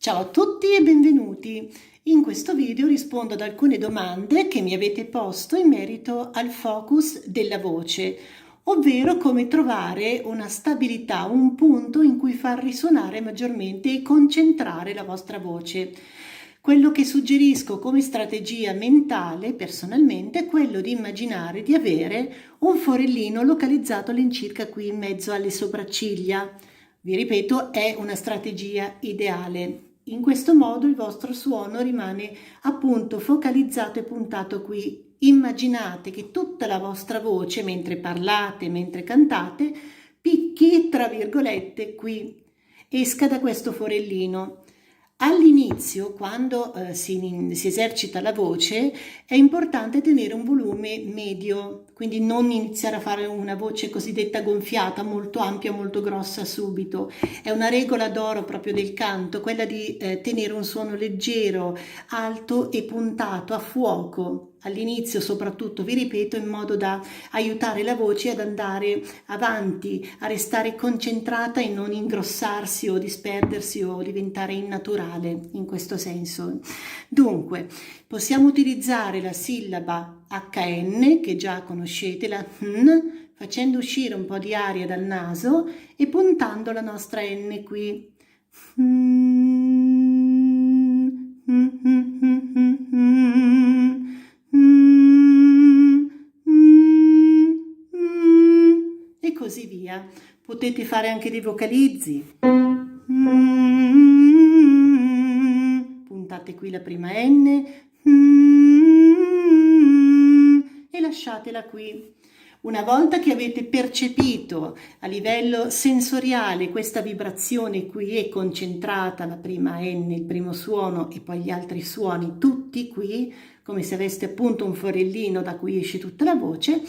Ciao a tutti e benvenuti. In questo video rispondo ad alcune domande che mi avete posto in merito al focus della voce, ovvero come trovare una stabilità, un punto in cui far risuonare maggiormente e concentrare la vostra voce. Quello che suggerisco come strategia mentale, personalmente, è quello di immaginare di avere un forellino localizzato all'incirca qui in mezzo alle sopracciglia. Vi ripeto, è una strategia ideale. In questo modo il vostro suono rimane appunto focalizzato e puntato qui. Immaginate che tutta la vostra voce, mentre parlate, mentre cantate, picchi, tra virgolette, qui, esca da questo forellino. All'inizio, quando si esercita la voce, è importante tenere un volume medio, quindi non iniziare a fare una voce cosiddetta gonfiata, molto ampia, molto grossa subito. È una regola d'oro proprio del canto, quella di tenere un suono leggero, alto e puntato, a fuoco. All'inizio soprattutto, vi ripeto, in modo da aiutare la voce ad andare avanti, a restare concentrata e non ingrossarsi o disperdersi o diventare innaturale in questo senso. Dunque, possiamo utilizzare la sillaba HN, che già conoscete, la N, facendo uscire un po' di aria dal naso e puntando la nostra N qui. E così via. Potete fare anche dei vocalizzi. Puntate qui la prima N e lasciatela qui. Una volta che avete percepito a livello sensoriale questa vibrazione qui e concentrata la prima N, il primo suono e poi gli altri suoni tutti qui, come se aveste appunto un forellino da cui esce tutta la voce,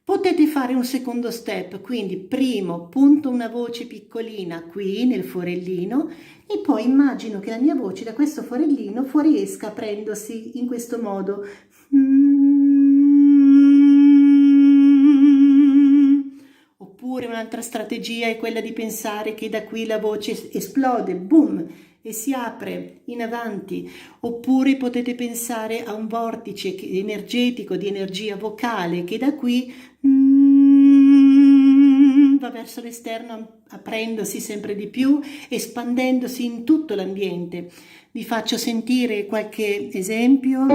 potete fare un secondo step, quindi primo punto una voce piccolina qui nel forellino e poi immagino che la mia voce da questo forellino fuoriesca aprendosi in questo modo. Oppure un'altra strategia è quella di pensare che da qui la voce esplode, boom, e si apre in avanti. Oppure potete pensare a un vortice energetico di energia vocale che da qui va verso l'esterno, aprendosi sempre di più, espandendosi in tutto l'ambiente. Vi faccio sentire qualche esempio.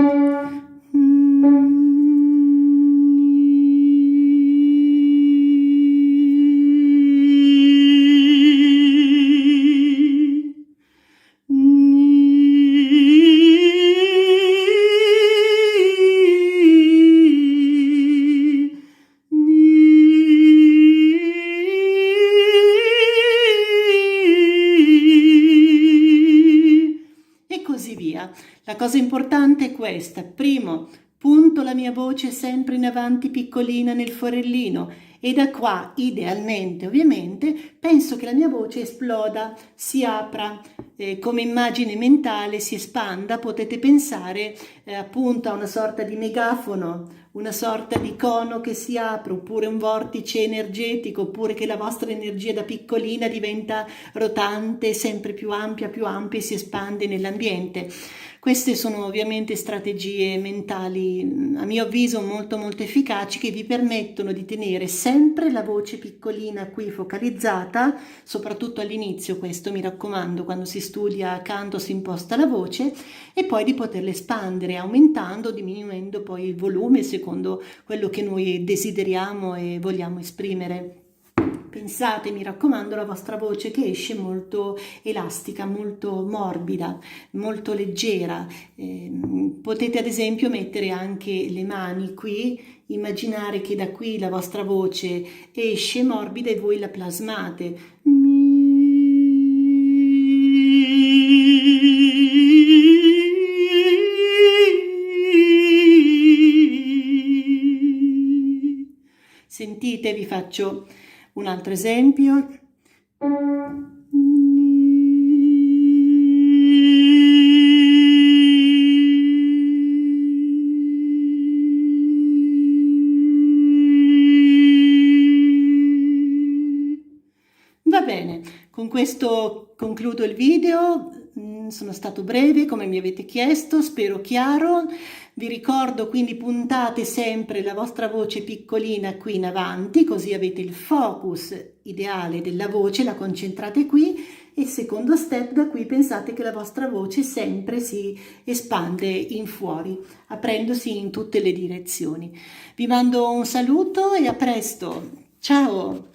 E così via. La cosa importante è questa. Primo, punto la mia voce sempre in avanti piccolina nel forellino e da qua, idealmente ovviamente, penso che la mia voce esploda, si apra, come immagine mentale si espanda. Potete pensare appunto a una sorta di megafono, una sorta di cono che si apre, oppure un vortice energetico, oppure che la vostra energia da piccolina diventa rotante, sempre più ampia e si espande nell'ambiente. Queste sono ovviamente strategie mentali, a mio avviso, molto efficaci, che vi permettono di tenere sempre la voce piccolina qui focalizzata, soprattutto all'inizio. Questo mi raccomando, quando si studia canto si imposta la voce, e poi di poterla espandere aumentando o diminuendo poi il volume secondo quello che noi desideriamo e vogliamo esprimere. Pensate, mi raccomando, alla vostra voce che esce molto elastica, molto morbida, molto leggera. Potete ad esempio mettere anche le mani qui, immaginare che da qui la vostra voce esce morbida e voi la plasmate. Sentite, vi faccio un altro esempio. Va bene, con questo concludo il video. sono stato breve come mi avete chiesto, spero chiaro. Vi ricordo quindi puntate sempre la vostra voce piccolina qui in avanti, così avete il focus ideale della voce, la concentrate qui e il secondo step da qui pensate che la vostra voce sempre si espande in fuori, aprendosi in tutte le direzioni. Vi mando un saluto e a presto. Ciao!